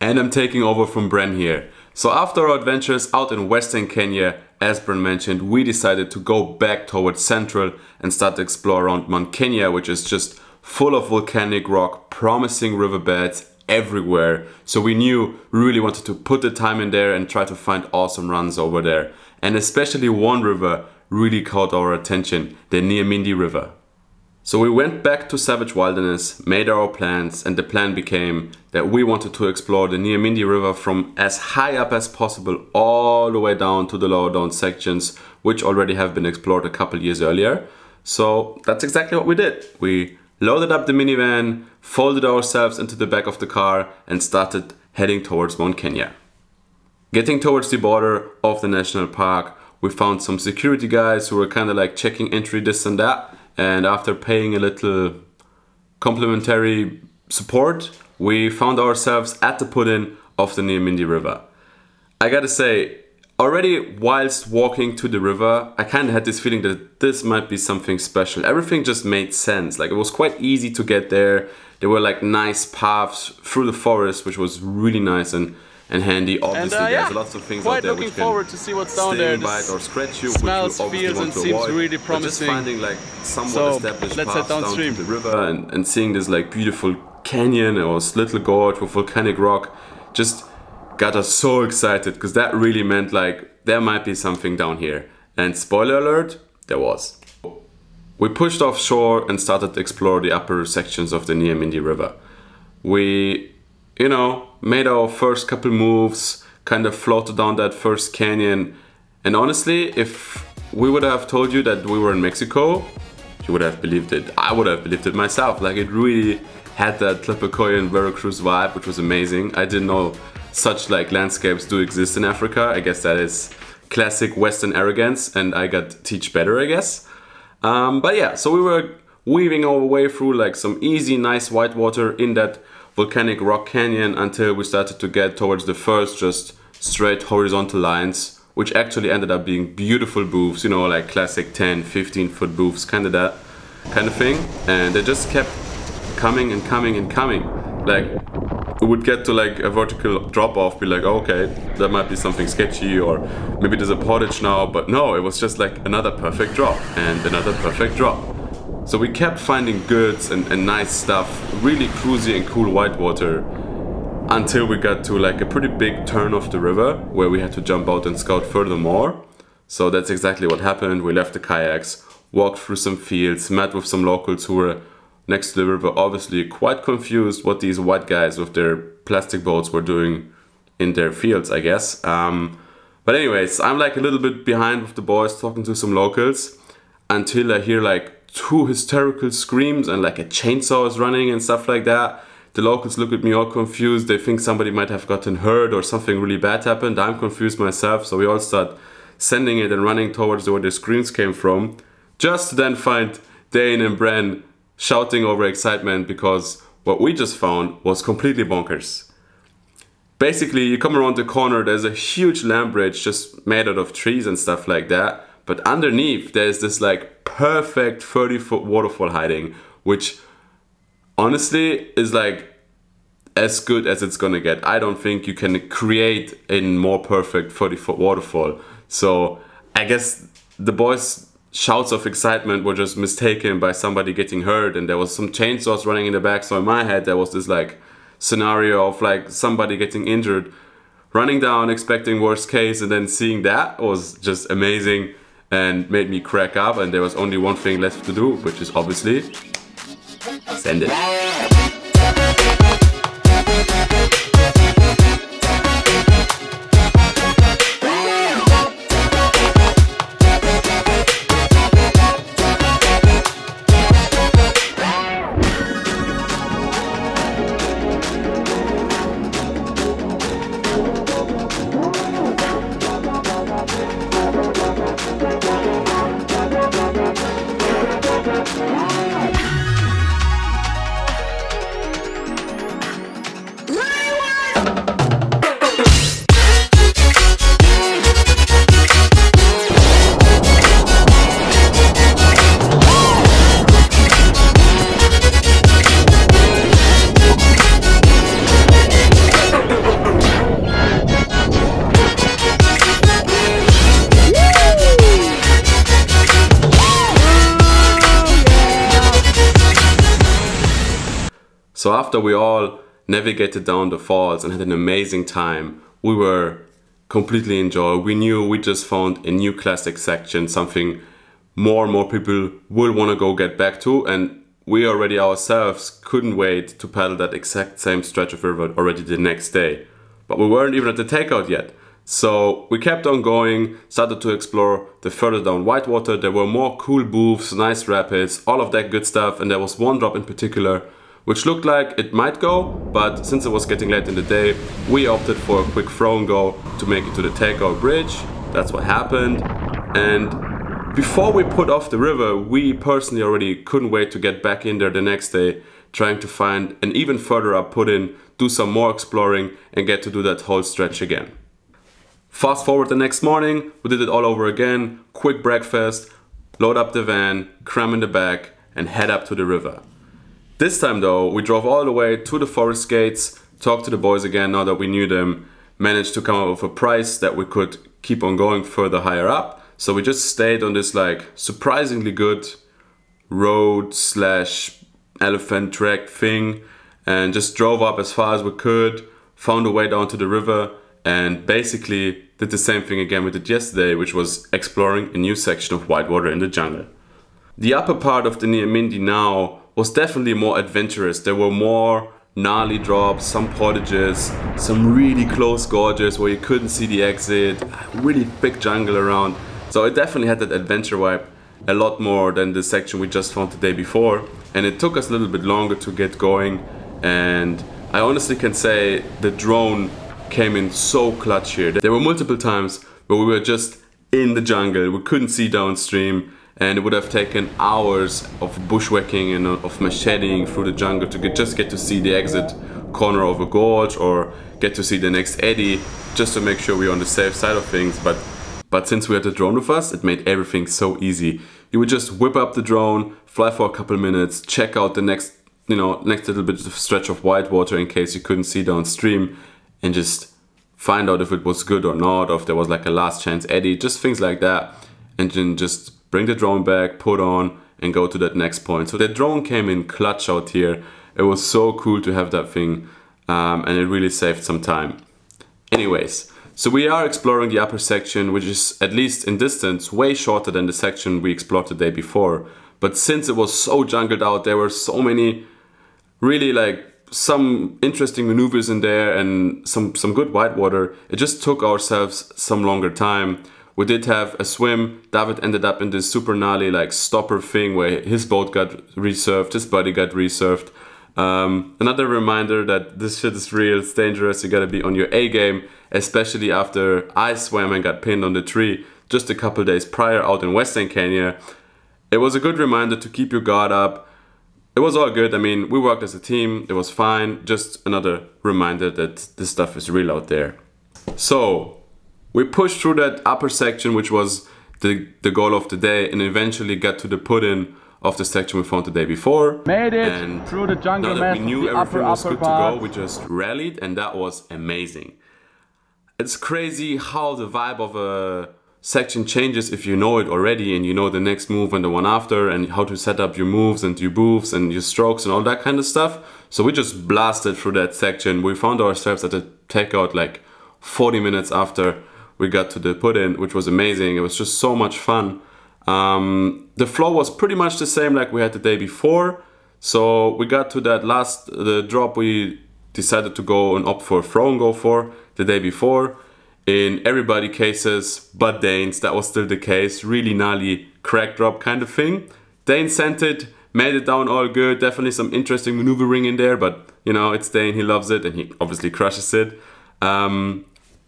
and I'm taking over from Bren here. So after our adventures out in Western Kenya, as Bren mentioned, we decided to go back towards Central and start to explore around Mount Kenya, which is just full of volcanic rock, promising riverbeds everywhere. So we knew we really wanted to put the time in there and try to find awesome runs over there. And especially one river really caught our attention, the Nyamindi River. So we went back to Savage Wilderness, made our plans, and the plan became that we wanted to explore the Nyamindi River from as high up as possible all the way down to the lower down sections, which already have been explored a couple years earlier. So that's exactly what we did. We loaded up the minivan, folded ourselves into the back of the car, and started heading towards Mount Kenya. Getting towards the border of the national park, we found some security guys who were kind of like checking entry, this and that. And after paying a little complimentary support, we found ourselves at the put-in of the Nyamindi River. I gotta say, already whilst walking to the river, I kind of had this feeling that this might be something special. Everything just made sense. Like, it was quite easy to get there. There were like nice paths through the forest, which was really nice and handy. Obviously, there's lots of things out there which can forward to see what's down there. Bite or scratch you, smells, which you feels, and seems avoid. really promising. But just finding like somewhat established paths down to the river and seeing this like beautiful canyon or this little gorge with volcanic rock just got us so excited, because that really meant like there might be something down here. And spoiler alert, there was. We pushed offshore and started to explore the upper sections of the Nyamindi River. We, you know, made our first couple moves, kind of floated down that first canyon. And honestly, if we would have told you that we were in Mexico, you would have believed it. I would have believed it myself. Like, it really had that Tlapacoyan Veracruz vibe, which was amazing. I didn't know such like landscapes do exist in Africa. I guess that is classic Western arrogance, and I got to teach better, I guess. But yeah, so we were weaving our way through like some easy, nice whitewater in that volcanic rock canyon until we started to get towards the first just straight horizontal lines, which actually ended up being beautiful booths, you know, like classic 10, 15 foot booths, kind of that kind of thing. And they just kept coming and coming and coming. Like, it would get to like a vertical drop off, be like, oh, okay, that might be something sketchy, or maybe there's a portage now, but no, it was just like another perfect drop and another perfect drop. So we kept finding goods and nice stuff, really cruisy and cool whitewater, until we got to like a pretty big turn of the river where we had to jump out and scout furthermore. So that's exactly what happened. We left the kayaks, walked through some fields, met with some locals who were next to the river, obviously quite confused what these white guys with their plastic boats were doing in their fields, I guess. But anyways, I'm like a little bit behind with the boys, talking to some locals, until I hear like 2 hysterical screams and like a chainsaw is running and stuff like that. The locals look at me all confused. They think somebody might have gotten hurt or something really bad happened. I'm confused myself, so we all start sending it and running towards where the screams came from, just to then find Dane and Bren shouting over excitement because what we just found was completely bonkers. Basically, you come around the corner, there's a huge land bridge just made out of trees and stuff like that, but underneath there's this like perfect 30-foot waterfall hiding, which honestly is like as good as it's gonna get. I don't think you can create a more perfect 30-foot waterfall. So I guess the boys' shouts of excitement were just mistaken by somebody getting hurt, and there was some chainsaws running in the back. So in my head there was this like scenario of like somebody getting injured, running down expecting worst case, and then seeing that was just amazing and made me crack up. And there was only one thing left to do, which is obviously send it. So after we all navigated down the falls and had an amazing time, we were completely enjoyed. We knew we just found a new classic section, something more and more people will want to go get back to, and we already ourselves couldn't wait to paddle that exact same stretch of river already the next day. But we weren't even at the takeout yet. So we kept on going, started to explore the further down whitewater. There were more cool booths, nice rapids, all of that good stuff, and there was one drop in particular which looked like it might go, but since it was getting late in the day, we opted for a quick throw and go to make it to the takeout bridge. That's what happened. And before we put off the river, we personally already couldn't wait to get back in there the next day, trying to find an even further up put in, do some more exploring, and get to do that whole stretch again. Fast forward the next morning, we did it all over again, quick breakfast, load up the van, cram in the back, and head up to the river. This time though, we drove all the way to the forest gates, talked to the boys again now that we knew them, managed to come up with a price that we could keep on going further higher up. So we just stayed on this like surprisingly good road slash elephant track thing and just drove up as far as we could, found a way down to the river, and basically did the same thing again we did yesterday, which was exploring a new section of whitewater in the jungle. The upper part of the Nyamindi now was definitely more adventurous. There were more gnarly drops, some portages, some really close gorges where you couldn't see the exit, really thick jungle around. So it definitely had that adventure vibe a lot more than the section we just found the day before. And it took us a little bit longer to get going. And I honestly can say the drone came in so clutch here. There were multiple times where we were just in the jungle, we couldn't see downstream, and it would have taken hours of bushwhacking and of macheting through the jungle to just get to see the exit corner of a gorge or get to see the next eddy, just to make sure we're on the safe side of things. But since we had the drone with us, it made everything so easy. You would just whip up the drone, fly for a couple minutes, check out the next little bit of stretch of whitewater in case you couldn't see downstream, and just find out if it was good or not, or if there was like a last chance eddy, just things like that. And then just bring the drone back, put on, and go to that next point. So the drone came in clutch out here. It was so cool to have that thing, and it really saved some time. Anyways, so we are exploring the upper section, which is, at least in distance, way shorter than the section we explored the day before. But since it was so jungled out, there were so many really like some interesting maneuvers in there and some good whitewater. It just took ourselves some longer time. We did have a swim. David ended up in this super gnarly like stopper thing where his boat got resurfed, his buddy got resurfed. Another reminder that this shit is real, it's dangerous, you gotta be on your A game, especially after I swam and got pinned on the tree just a couple days prior out in Western Kenya. It was a good reminder to keep your guard up. It was all good. I mean, we worked as a team, it was fine. Just another reminder that this stuff is real out there. So we pushed through that upper section, which was the goal of the day, and eventually got to the put-in of the section we found the day before. Made it and through the jungle now that mess, we knew everything was good part. to go, we just rallied, and that was amazing. It's crazy how the vibe of a section changes if you know it already and you know the next move and the one after, and how to set up your moves and your booths and your strokes and all that kind of stuff. So we just blasted through that section. We found ourselves at the takeout like 40 minutes after we got to the put-in, which was amazing. It was just so much fun. The flow was pretty much the same like we had the day before. So we got to that the drop we decided to go and opt for a throw and go for the day before. In everybody cases but Dane's, that was still the case. Really gnarly crack drop kind of thing. Dane sent it, made it down all good. Definitely some interesting maneuvering in there, but you know, it's Dane, he loves it and he obviously crushes it.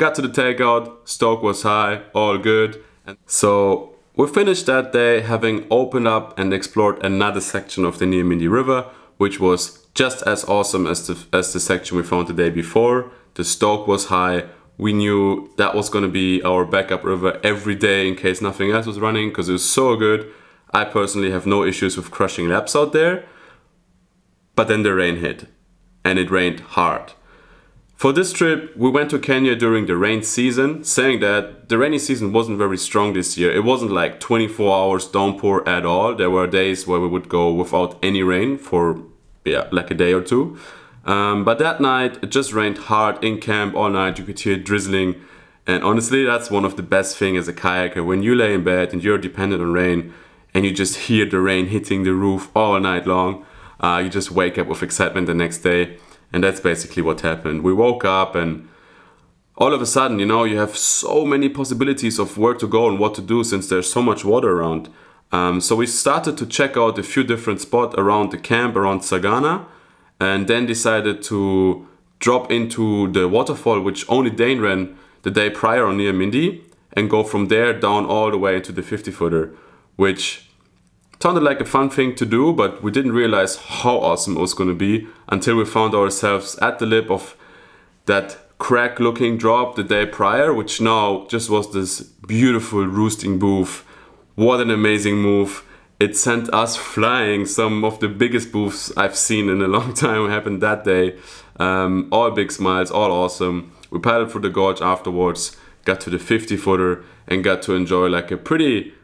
Got to the takeout, stoke was high, all good. And so we finished that day having opened up and explored another section of the Nyamindi River, which was just as awesome as the section we found the day before. The stoke was high. We knew that was going to be our backup river every day in case nothing else was running, because it was so good. I personally have no issues with crushing laps out there. But then the rain hit, and it rained hard. For this trip, we went to Kenya during the rain season, saying that the rainy season wasn't very strong this year. It wasn't like 24 hours downpour at all. There were days where we would go without any rain for yeah, like a day or two. But that night it just rained hard in camp all night. You could hear it drizzling, and honestly that's one of the best things as a kayaker, when you lay in bed and you're dependent on rain and you just hear the rain hitting the roof all night long. You just wake up with excitement the next day, and that's basically what happened. We woke up and all of a sudden, you know, you have so many possibilities of where to go and what to do since there's so much water around. So we started to check out a few different spots around the camp, around Sagana, and then decided to drop into the waterfall which only Dane ran the day prior on Nyamindi, and go from there down all the way into the 50-footer, which sounded like a fun thing to do, but we didn't realize how awesome it was going to be until we found ourselves at the lip of that crack-looking drop the day prior, which now just was this beautiful roosting booth. What an amazing move. It sent us flying. Some of the biggest booths I've seen in a long time happened that day. All big smiles, all awesome. We paddled through the gorge afterwards, got to the 50-footer and got to enjoy like a pretty,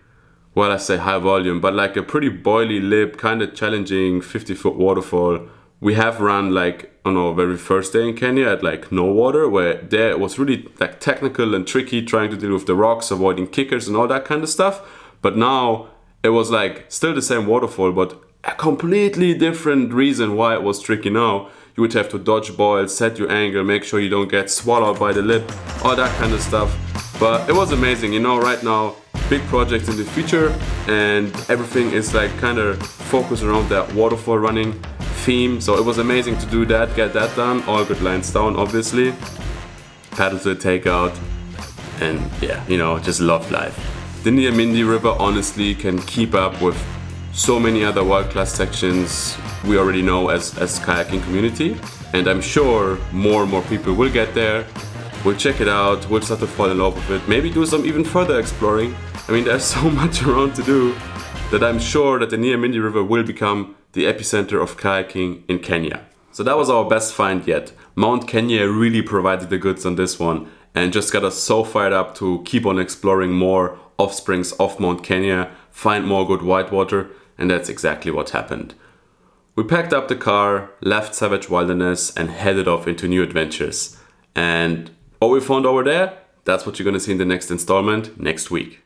well, I say high volume, but like a pretty boily lip, kind of challenging 50-foot waterfall. We have run like on our very first day in Kenya at like no water, where there it was really like technical and tricky, trying to deal with the rocks, avoiding kickers and all that kind of stuff. But now it was like still the same waterfall, but a completely different reason why it was tricky now. You would have to dodge boils, set your angle, make sure you don't get swallowed by the lip, all that kind of stuff. But it was amazing, you know, right now, big projects in the future, and everything is like kind of focused around that waterfall running theme. So it was amazing to do that, get that done, all good lines down, obviously. Paddle to the takeout, and yeah, you know, just love life. The Nyamindi River honestly can keep up with so many other world-class sections we already know as kayaking community, and I'm sure more and more people will get there. We'll check it out, we'll start to fall in love with it, maybe do some even further exploring. I mean, there's so much around to do that I'm sure that the Nyamindi River will become the epicenter of kayaking in Kenya. So that was our best find yet. Mount Kenya really provided the goods on this one and just got us so fired up to keep on exploring more offsprings of Mount Kenya, find more good whitewater, and that's exactly what happened. We packed up the car, left Savage Wilderness and headed off into new adventures. And what we found over there, that's what you're gonna see in the next installment next week.